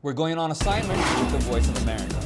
We're going on assignment with the Voice of America.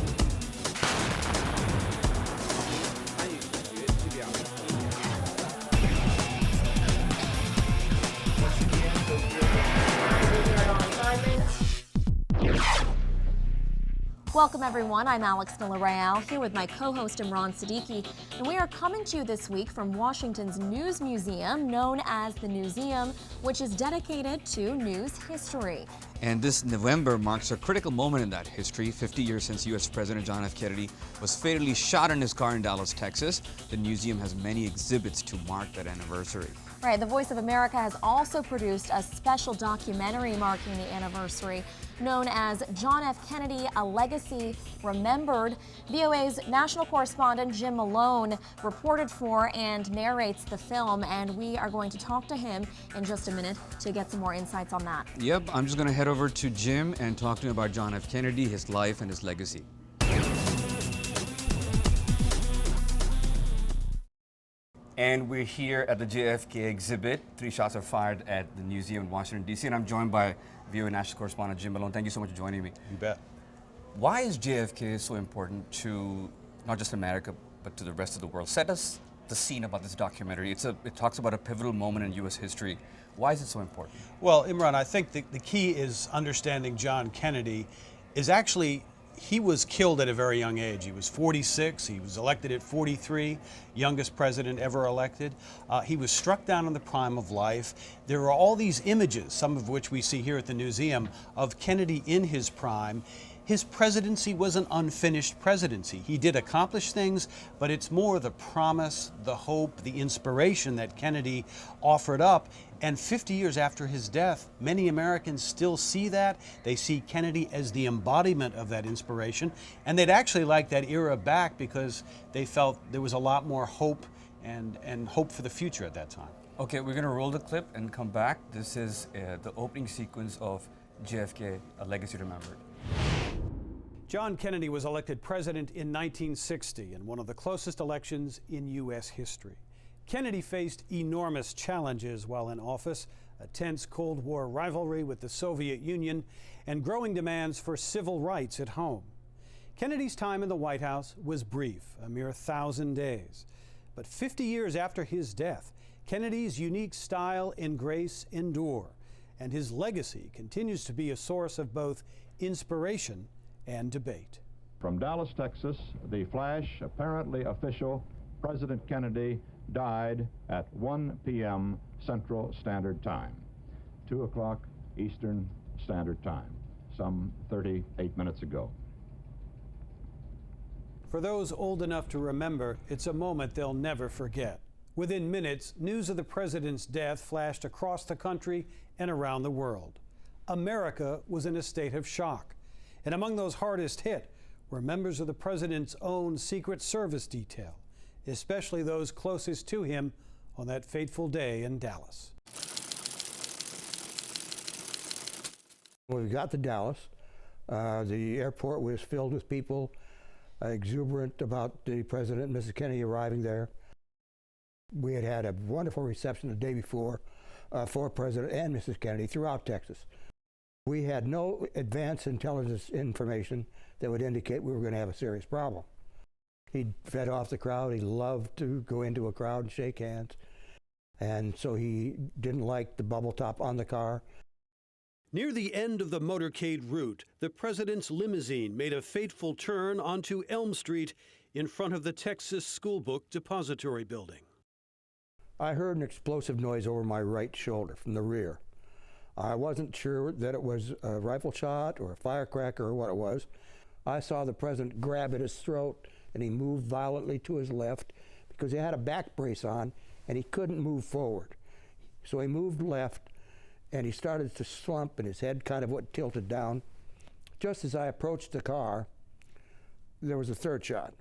Welcome everyone, I'm Alex Villarreal here with my co-host Imran Siddiqui, and we are coming to you this week from Washington's News Museum, known as the Newseum, which is dedicated to news history. And this November marks a critical moment in that history, 50 years since U.S. President John F. Kennedy was fatally shot in his car in Dallas, Texas. The museum has many exhibits to mark that anniversary. Right, the Voice of America has also produced a special documentary marking the anniversary, known as John F. Kennedy, A Legacy Remembered. VOA's national correspondent Jim Malone reported for and narrates the film, and we are going to talk to him in just a minute to get some more insights on that. Yep, I'm just going to head over to Jim and talk to him about John F. Kennedy, his life, and his legacy. And we're here at the JFK exhibit. 3 shots are fired at the museum in Washington, D.C. And I'm joined by VOA national correspondent Jim Malone. Thank you so much for joining me. You bet. Why is JFK so important to not just America, but to the rest of the world? Set us the scene about this documentary. It talks about a pivotal moment in U.S. history. Why is it so important? Well, Imran, I think the key is understanding John Kennedy is actually he was killed at a very young age. He was 46. He was elected at 43, youngest president ever elected. He was struck down in the prime of life. There are all these images, some of which we see here at the museum, of Kennedy in his prime. His presidency was an unfinished presidency. He did accomplish things, but it's more the promise, the hope, the inspiration that Kennedy offered up. And 50 years after his death, many Americans still see that. They see Kennedy as the embodiment of that inspiration. And they'd actually like that era back because they felt there was a lot more hope and hope for the future at that time. Okay, we're going to roll the clip and come back. This is the opening sequence of JFK, A Legacy Remembered. John Kennedy was elected president in 1960 in one of the closest elections in U.S. history. Kennedy faced enormous challenges while in office, a tense Cold War rivalry with the Soviet Union, and growing demands for civil rights at home. Kennedy's time in the White House was brief, a mere 1,000 days. But 50 years after his death, Kennedy's unique style and grace endure, and his legacy continues to be a source of both inspiration and debate. From Dallas, Texas, the flash, apparently official, President Kennedy died at 1 p.m. Central Standard Time, 2 o'clock Eastern Standard Time, some 38 minutes ago. For those old enough to remember, it's a moment they'll never forget. Within minutes, news of the president's death flashed across the country and around the world. America was in a state of shock. And among those hardest hit were members of the president's own Secret Service detail, especially those closest to him on that fateful day in Dallas. When we got to Dallas, the airport was filled with people, exuberant about the president and Mrs. Kennedy arriving there. We had had a wonderful reception the day before for President and Mrs. Kennedy throughout Texas. We had no advance intelligence information that would indicate we were going to have a serious problem. He fed off the crowd. He loved to go into a crowd and shake hands. And so he didn't like the bubble top on the car. Near the end of the motorcade route, the president's limousine made a fateful turn onto Elm Street in front of the Texas School Book Depository building. I heard an explosive noise over my right shoulder from the rear. I wasn't sure that it was a rifle shot or a firecracker or what it was. I saw the president grab at his throat, and he moved violently to his left because he had a back brace on and he couldn't move forward. So he moved left and he started to slump and his head kind of went tilted down. Just as I approached the car, there was a third shot,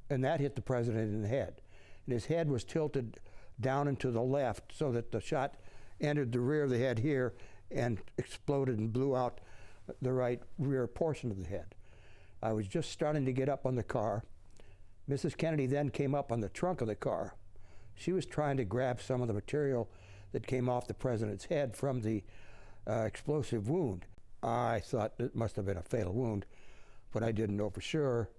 and that hit the president in the head. And his head was tilted down and to the left so that the shot entered the rear of the head here and exploded and blew out the right rear portion of the head. I was just starting to get up on the car. Mrs. Kennedy then came up on the trunk of the car. She was trying to grab some of the material that came off the president's head from the explosive wound. I thought it must have been a fatal wound, but I didn't know for sure.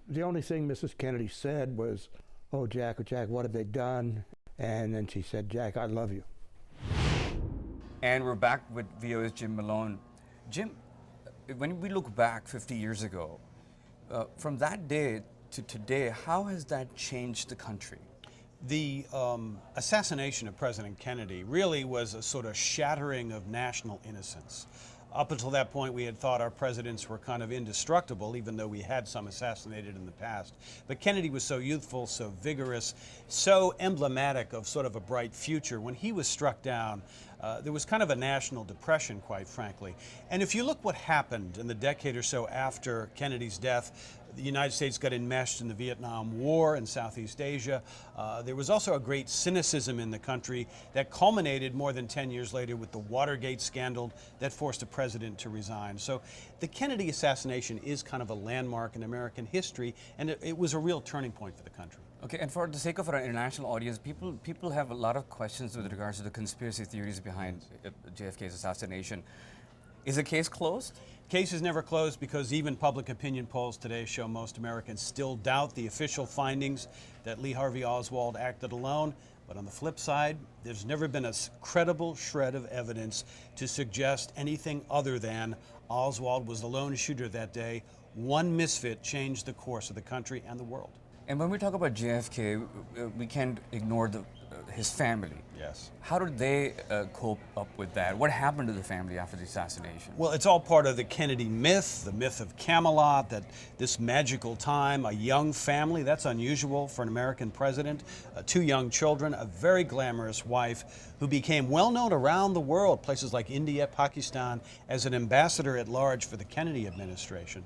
The only thing Mrs. Kennedy said was, "Oh, Jack, what have they done?" And then she said, "Jack, I love you." And we're back with VOA's Jim Malone. Jim, when we look back 50 years ago, from that day to today, how has that changed the country? The assassination of President Kennedy really was a sort of shattering of national innocence. Up until that point, we had thought our presidents were kind of indestructible, even though we had some assassinated in the past. But Kennedy was so youthful, so vigorous, so emblematic of sort of a bright future. When he was struck down, there was kind of a national depression, quite frankly. And if you look what happened in the decade or so after Kennedy's death, the United States got enmeshed in the Vietnam War in Southeast Asia. There was also a great cynicism in the country that culminated more than 10 years later with the Watergate scandal that forced a president to resign. So the Kennedy assassination is kind of a landmark in American history, and it was a real turning point for the country. Okay, and for the sake of our international audience, people have a lot of questions with regards to the conspiracy theories behind JFK's assassination. Is the case closed? Case is never closed because even public opinion polls today show most Americans still doubt the official findings that Lee Harvey Oswald acted alone. But on the flip side, there's never been a credible shred of evidence to suggest anything other than Oswald was the lone shooter that day. One misfit changed the course of the country and the world. And when we talk about JFK, we can't ignore his family. Yes. How did they cope up with that? What happened to the family after the assassination? Well, it's all part of the Kennedy myth, the myth of Camelot, that this magical time, a young family, that's unusual for an American president, 2 young children, a very glamorous wife who became well known around the world, places like India, Pakistan, as an ambassador at large for the Kennedy administration.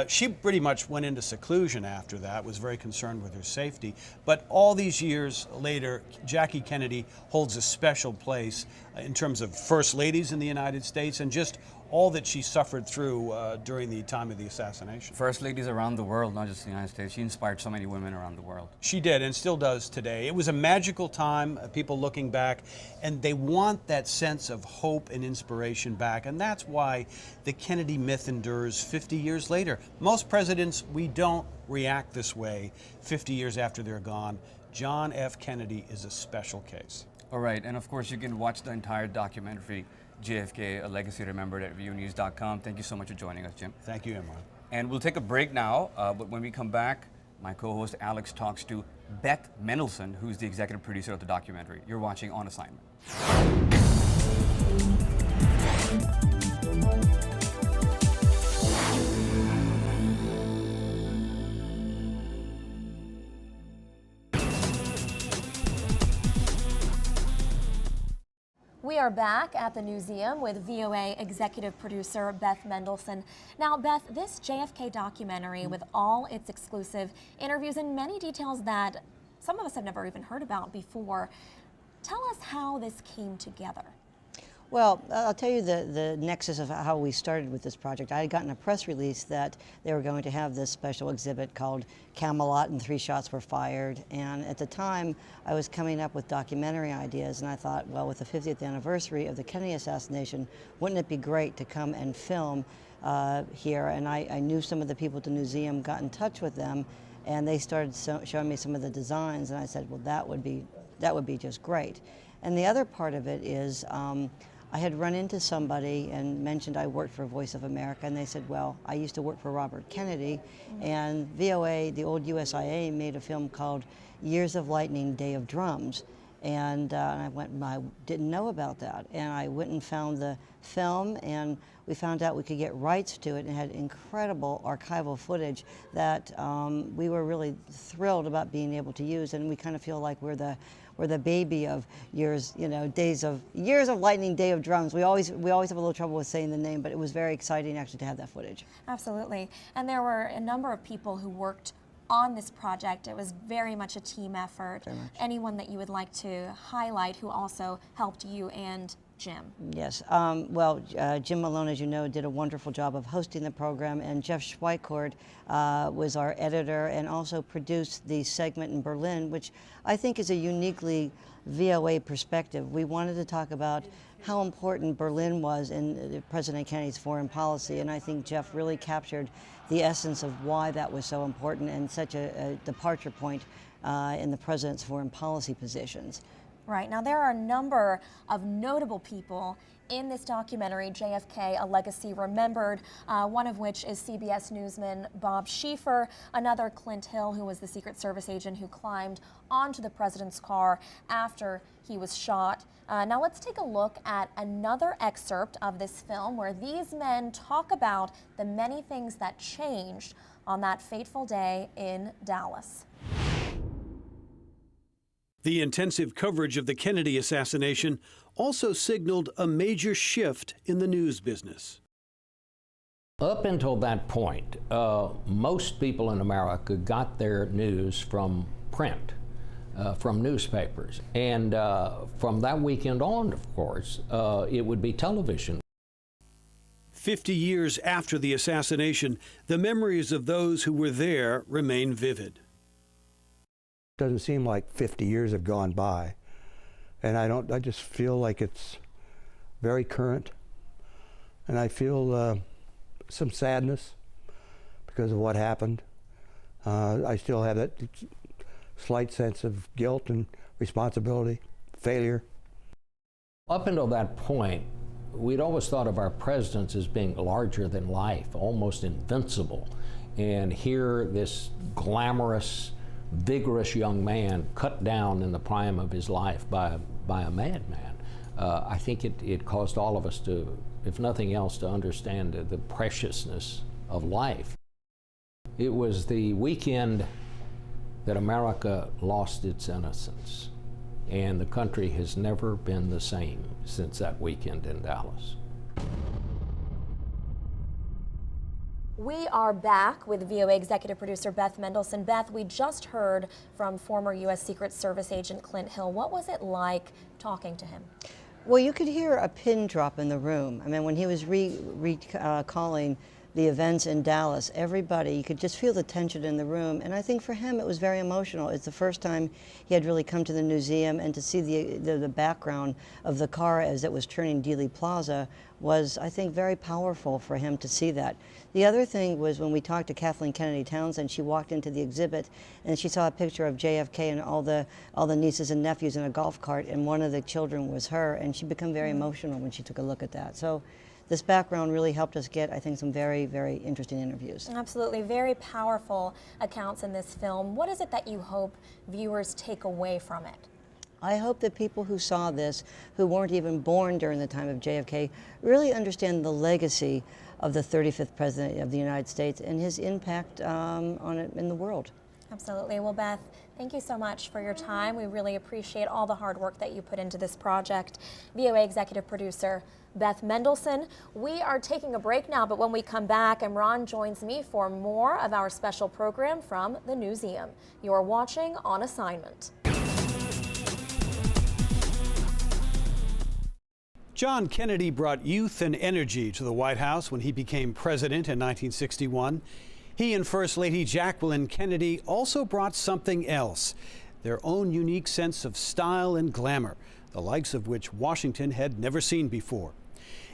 She pretty much went into seclusion after that, was very concerned with her safety. But all these years later, Jackie Kennedy holds a special place in terms of first ladies in the United States and just all that she suffered through during the time of the assassination. First ladies around the world, not just the United States. She inspired so many women around the world. She did, and still does today. It was a magical time, people looking back, and they want that sense of hope and inspiration back, and that's why the Kennedy myth endures 50 years later. Most presidents, we don't react this way 50 years after they're gone. John F. Kennedy is a special case. All right, and of course you can watch the entire documentary, JFK, A Legacy Remembered, at VONews.com. Thank you so much for joining us, Jim. Thank you, Imran. And we'll take a break now, but when we come back, my co-host Alex talks to Beth Mendelsohn, who's the executive producer of the documentary. You're watching On Assignment. We are back at the museum with VOA executive producer Beth Mendelsohn. Now, Beth, this JFK documentary with all its exclusive interviews and many details that some of us have never even heard about before, tell us how this came together. Well, I'll tell you the nexus of how we started with this project. I had gotten a press release that they were going to have this special exhibit called Camelot and 3 Shots Were Fired. And at the time, I was coming up with documentary ideas, and I thought, well, with the 50th anniversary of the Kennedy assassination, wouldn't it be great to come and film here? And I knew some of the people at the museum, got in touch with them, and they started showing me some of the designs, and I said, well, that would be just great. And the other part of it is, I had run into somebody and mentioned I worked for Voice of America, and they said, well, I used to work for Robert Kennedy, and VOA, the old USIA, made a film called Years of Lightning, Day of Drums. And I didn't know about that. And I went and found the film, and we found out we could get rights to it, and had incredible archival footage that we were really thrilled about being able to use. And we kind of feel like we're the baby of years, Years of Lightning, Day of Drums. We always have a little trouble with saying the name, but it was very exciting actually to have that footage. Absolutely. And there were a number of people who worked on this project. It was very much a team effort. Anyone that you would like to highlight who also helped you and Jim? Yes. Jim Malone, as you know, did a wonderful job of hosting the program, and Jeff Schweikort was our editor and also produced the segment in Berlin, which I think is a uniquely VOA perspective. We wanted to talk about how important Berlin was in President Kennedy's foreign policy, and I think Jeff really captured the essence of why that was so important and such a departure point in the president's foreign policy positions. Right. Now, there are a number of notable people in this documentary, JFK, A Legacy Remembered, one of which is CBS newsman Bob Schieffer, another Clint Hill, who was the Secret Service agent who climbed onto the president's car after he was shot. Now let's take a look at another excerpt of this film where these men talk about the many things that changed on that fateful day in Dallas. The intensive coverage of the Kennedy assassination also signaled a major shift in the news business. Up until that point, most people in America got their news from print, from newspapers. And from that weekend on, of course, it would be television. 50 years after the assassination, the memories of those who were there remain vivid. Doesn't seem like 50 years have gone by, and I just feel like it's very current, and I feel some sadness because of what happened. I still have that slight sense of guilt and responsibility, failure. Up until that point, we'd always thought of our presidents as being larger than life, almost invincible, and here this glamorous, vigorous young man cut down in the prime of his life by a madman. I think it caused all of us to, if nothing else, to understand the preciousness of life. It was the weekend that America lost its innocence, and the country has never been the same since that weekend in Dallas. We are back with VOA executive producer Beth Mendelson. Beth, we just heard from former U.S. Secret Service agent Clint Hill. What was it like talking to him? Well, you could hear a pin drop in the room. I mean, when he was recalling the events in Dallas, everybody, you could just feel the tension in the room. And I think for him, it was very emotional. It's the first time he had really come to the museum, and to see the background of the car as it was turning Dealey Plaza was, I think, very powerful for him to see that. The other thing was when we talked to Kathleen Kennedy Townsend, she walked into the exhibit and she saw a picture of JFK and all the nieces and nephews in a golf cart, and one of the children was her, and she became very emotional when she took a look at that. So this background really helped us get, I think, some very, very interesting interviews. Absolutely. Very powerful accounts in this film. What is it that you hope viewers take away from it? I hope that people who saw this, who weren't even born during the time of JFK, really understand the legacy of the 35th President of the United States and his impact on it in the world. Absolutely. Well, Beth, thank you so much for your time. We really appreciate all the hard work that you put into this project. VOA executive producer Beth Mendelson. We are taking a break now, but when we come back, Imran joins me for more of our special program from the Newseum. You're watching On Assignment. John Kennedy brought youth and energy to the White House when he became president in 1961. He and First Lady Jacqueline Kennedy also brought something else, their own unique sense of style and glamour, the likes of which Washington had never seen before.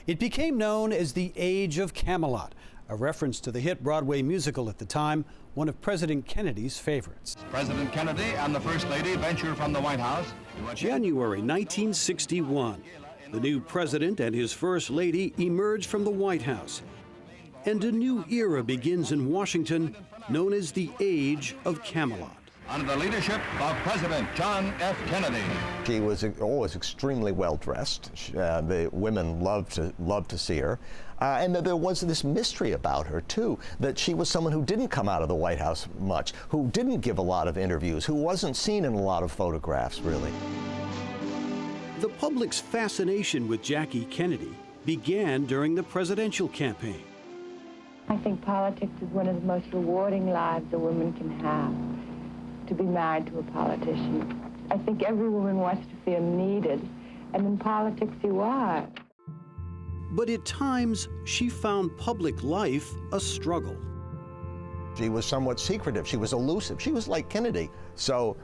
It became known as the Age of Camelot, a reference to the hit Broadway musical at the time, one of President Kennedy's favorites. President Kennedy and the First Lady venture from the White House. January 1961. The new president and his First Lady emerge from the White House, and a new era begins in Washington known as the Age of Camelot. Under the leadership of President John F. Kennedy. She was always extremely well dressed. The women loved to see her. And there was this mystery about her, too, that she was someone who didn't come out of the White House much, who didn't give a lot of interviews, who wasn't seen in a lot of photographs, really. The public's fascination with Jackie Kennedy began during the presidential campaign. I think politics is one of the most rewarding lives a woman can have, to be married to a politician. I think every woman wants to feel needed and in politics you are. But at times, she found public life a struggle. She was somewhat secretive. She was elusive. She was like Kennedy. So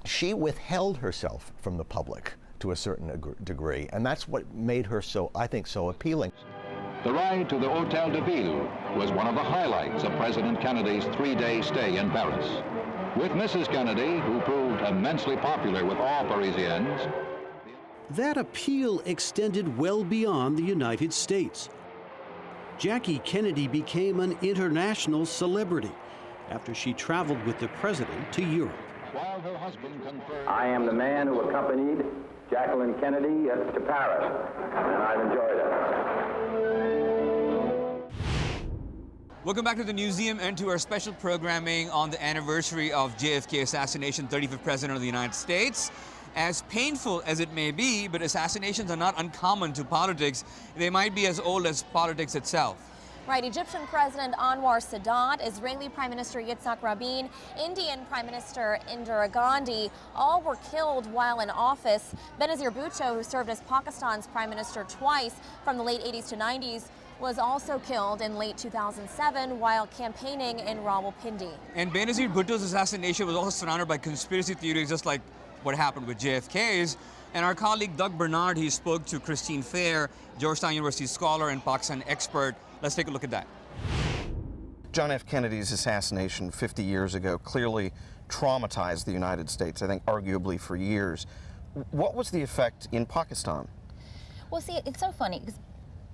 she withheld herself from the public to a certain degree, and that's what made her so, I think, so appealing. The ride to the Hotel de Ville was one of the highlights of President Kennedy's 3-day stay in Paris. With Mrs. Kennedy, who proved immensely popular with all Parisians, That appeal extended well beyond the United States. Jackie Kennedy became an international celebrity after she traveled with the president to Europe. while her husband conferred... I am the man who accompanied Jacqueline Kennedy to Paris, and I've enjoyed it. Welcome back to the museum and to our special programming on the anniversary of JFK assassination, 35th President of the United States. As painful as it may be, but assassinations are not uncommon to politics. They might be as old as politics itself. Right, Egyptian President Anwar Sadat, Israeli Prime Minister Yitzhak Rabin, Indian Prime Minister Indira Gandhi, all were killed while in office. Benazir Bhutto, who served as Pakistan's Prime Minister twice from the late 80s to 90s, was also killed in late 2007 while campaigning in Rawalpindi. And Benazir Bhutto's assassination was also surrounded by conspiracy theories, just like what happened with JFK's. And our colleague Doug Bernard, he spoke to Christine Fair, Georgetown University scholar and Pakistan expert. Let's take a look at that. John F. Kennedy's assassination 50 years ago clearly traumatized the United States, I think arguably for years. What was the effect in Pakistan? Well, see, it's so funny because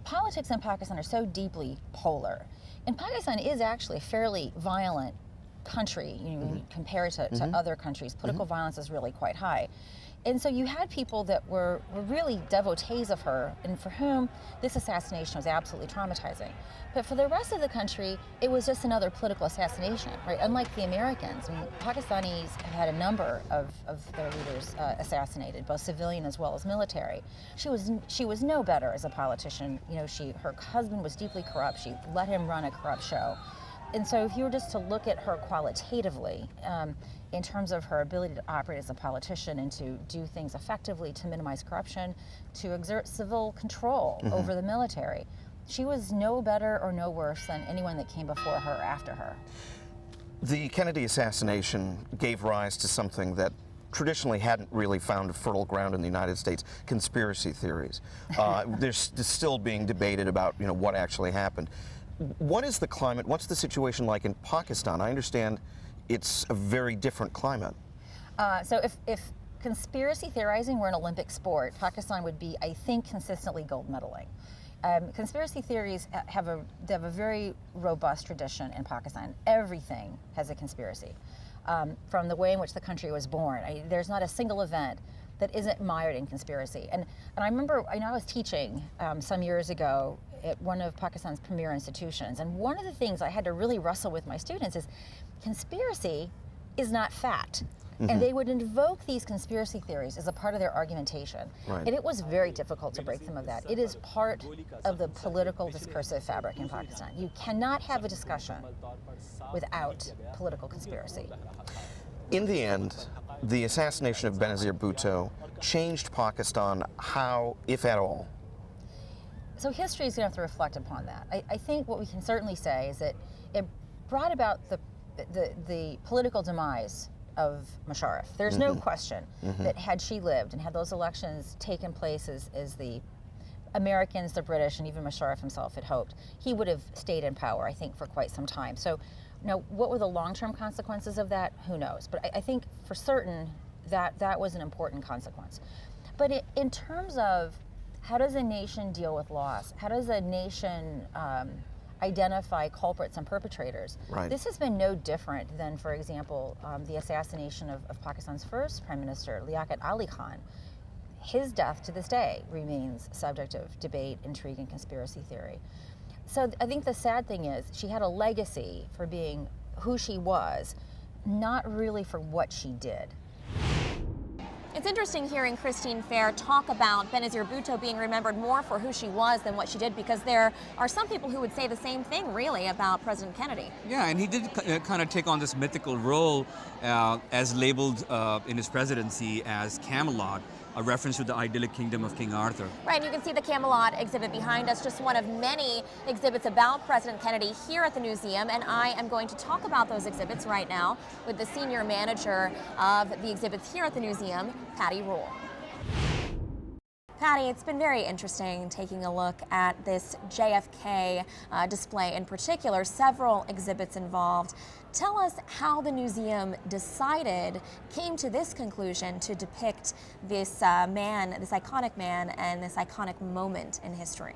politics in Pakistan are so deeply polar. And Pakistan is actually a fairly violent country, you know, when you compare it to other countries. Political violence is really quite high. And so you had people that were really devotees of her and for whom this assassination was absolutely traumatizing. But for the rest of the country, it was just another political assassination, right? Unlike the Americans, I mean, Pakistanis have had a number of their leaders assassinated, both civilian as well as military. She was no better as a politician. You know, her husband was deeply corrupt. She let him run a corrupt show. And so if you were just to look at her qualitatively, in terms of her ability to operate as a politician and to do things effectively to minimize corruption, to exert civil control over the military, she was no better or no worse than anyone that came before her or after her. The Kennedy assassination gave rise to something that traditionally hadn't really found a fertile ground in the United States: conspiracy theories. They're still being debated about, you know, what actually happened. What is the climate? What's the situation like in Pakistan? I understand it's a very different climate. So if conspiracy theorizing were an Olympic sport, Pakistan would be, I think, consistently gold medaling. Conspiracy theories have a very robust tradition in Pakistan. Everything has a conspiracy. From the way in which the country was born, there's not a single event that isn't mired in conspiracy. And I remember, I was teaching some years ago at one of Pakistan's premier institutions, and one of the things I had to really wrestle with my students is conspiracy is not fact. And they would invoke these conspiracy theories as a part of their argumentation. Right. And it was very difficult to break them of that. It is part of the political discursive fabric in Pakistan. You cannot have a discussion without political conspiracy. In the end, the assassination of Benazir Bhutto changed Pakistan how, if at all? So history is going to have to reflect upon that. I think what we can certainly say is that it brought about the political demise of Musharraf. There's no question that had she lived and had those elections taken place as the Americans, the British, and even Musharraf himself had hoped, he would have stayed in power, I think, for quite some time. So, now, what were the long-term consequences of that? Who knows? But I think for certain that was an important consequence. But in terms of how does a nation deal with loss? How does a nation identify culprits and perpetrators? Right. This has been no different than, for example, the assassination of Pakistan's first Prime Minister, Liaquat Ali Khan. His death to this day remains subject of debate, intrigue, and conspiracy theory. So I think the sad thing is she had a legacy for being who she was, not really for what she did. It's interesting hearing Christine Fair talk about Benazir Bhutto being remembered more for who she was than what she did, because there are some people who would say the same thing, really, about President Kennedy. Yeah, and he did kind of take on this mythical role as labeled in his presidency as Camelot. a reference to the idyllic kingdom of King Arthur. Right, and you can see the Camelot exhibit behind us, just one of many exhibits about President Kennedy here at the museum, and I am going to talk about those exhibits right now with the senior manager of the exhibits here at the museum, Patty Rule. Patty, it's been very interesting taking a look at this JFK display in particular, several exhibits involved. Tell us how the museum came to this conclusion to depict this man, this iconic man, and this iconic moment in history.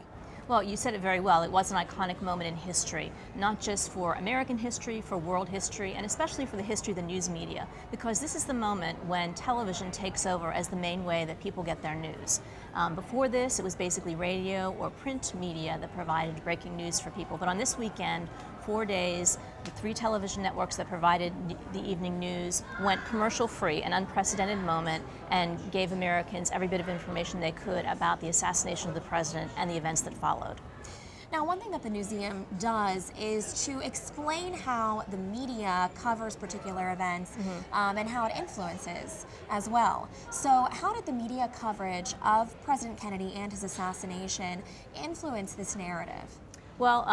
Well, you said it very well. It was an iconic moment in history, not just for American history, for world history, and especially for the history of the news media, because this is the moment when television takes over as the main way that people get their news. Before this, it was basically radio or print media that provided breaking news for people. But on this weekend, 4 days, the 3 television networks that provided the evening news went commercial-free, an unprecedented moment, and gave Americans every bit of information they could about the assassination of the president and the events that followed. Now, one thing that the museum does is to explain how the media covers particular events and how it influences as well. So how did the media coverage of President Kennedy and his assassination influence this narrative? Well,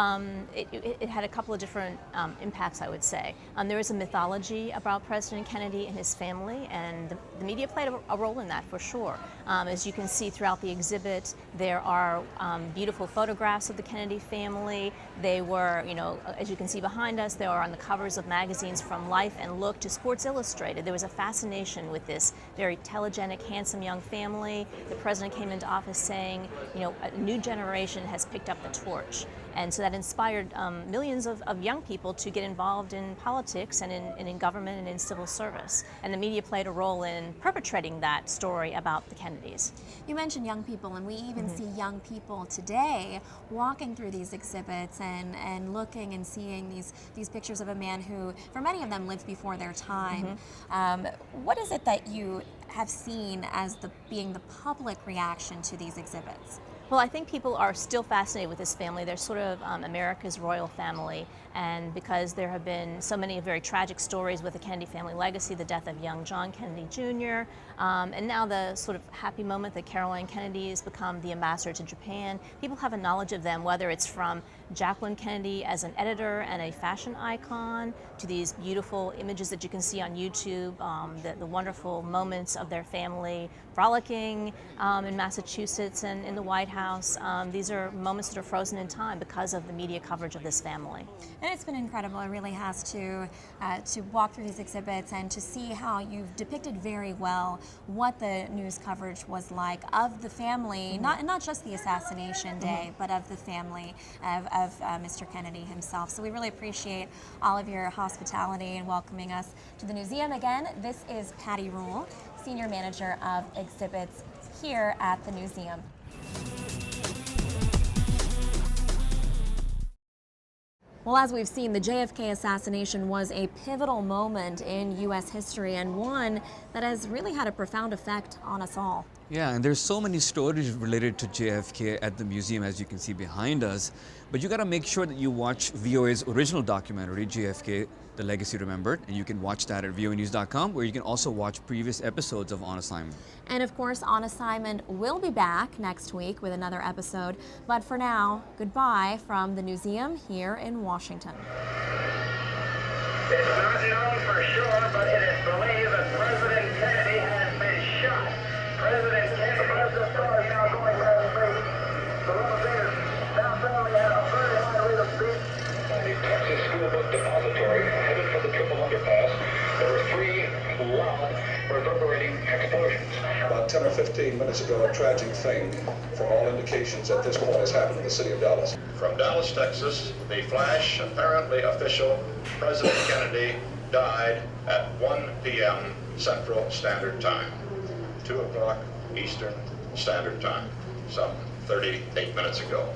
it had a couple of different impacts, I would say. There is a mythology about President Kennedy and his family, and the media played a role in that for sure. As you can see throughout the exhibit, there are beautiful photographs of the Kennedy family. They were, as you can see behind us, they are on the covers of magazines from Life and Look to Sports Illustrated. There was a fascination with this very telegenic, handsome young family. The president came into office saying, a new generation has picked up the torch. And so that inspired millions of young people to get involved in politics and in government and in civil service. And the media played a role in perpetrating that story about the Kennedys. You mentioned young people, and we even see young people today walking through these exhibits and looking and seeing these pictures of a man who, for many of them, lived before their time. What is it that you have seen as being the public reaction to these exhibits? Well, I think people are still fascinated with this family. They're sort of America's royal family, and because there have been so many very tragic stories with the Kennedy family legacy, the death of young John Kennedy Jr., and now the sort of happy moment that Caroline Kennedy has become the ambassador to Japan, people have a knowledge of them, whether it's from Jacqueline Kennedy as an editor and a fashion icon, to these beautiful images that you can see on YouTube, the wonderful moments of their family frolicking in Massachusetts and in the White House. These are moments that are frozen in time because of the media coverage of this family. And it's been incredible. It really has to walk through these exhibits and to see how you've depicted very well what the news coverage was like of the family, not just the assassination day, but of the family of Mr. Kennedy himself. So we really appreciate all of your hospitality and welcoming us to the museum. Again, this is Patty Rule, Senior Manager of Exhibits here at the museum. Well, as we've seen, the JFK assassination was a pivotal moment in U.S. history and one that has really had a profound effect on us all. Yeah, and there's so many stories related to JFK at the museum, as you can see behind us. But you got to make sure that you watch VOA's original documentary, JFK, The Legacy Remembered, and you can watch that at voanews.com, where you can also watch previous episodes of On Assignment. And of course, On Assignment will be back next week with another episode. But for now, goodbye from the museum here in Washington. It's not known for sure, but it is believed that President Kennedy has been shot. President Kennedy, the story now going down the street. The little thing is now suddenly at a very high rate of speed. The Texas School Book Depository headed for the triple underpass. There were 3 loud, reverberating explosions. About 10 or 15 minutes ago, a tragic thing, from all indications at this point, has happened in the city of Dallas. From Dallas, Texas, the flash, apparently official, President Kennedy died at 1 p.m. Central Standard Time, 2 o'clock Eastern Standard Time, some 38 minutes ago.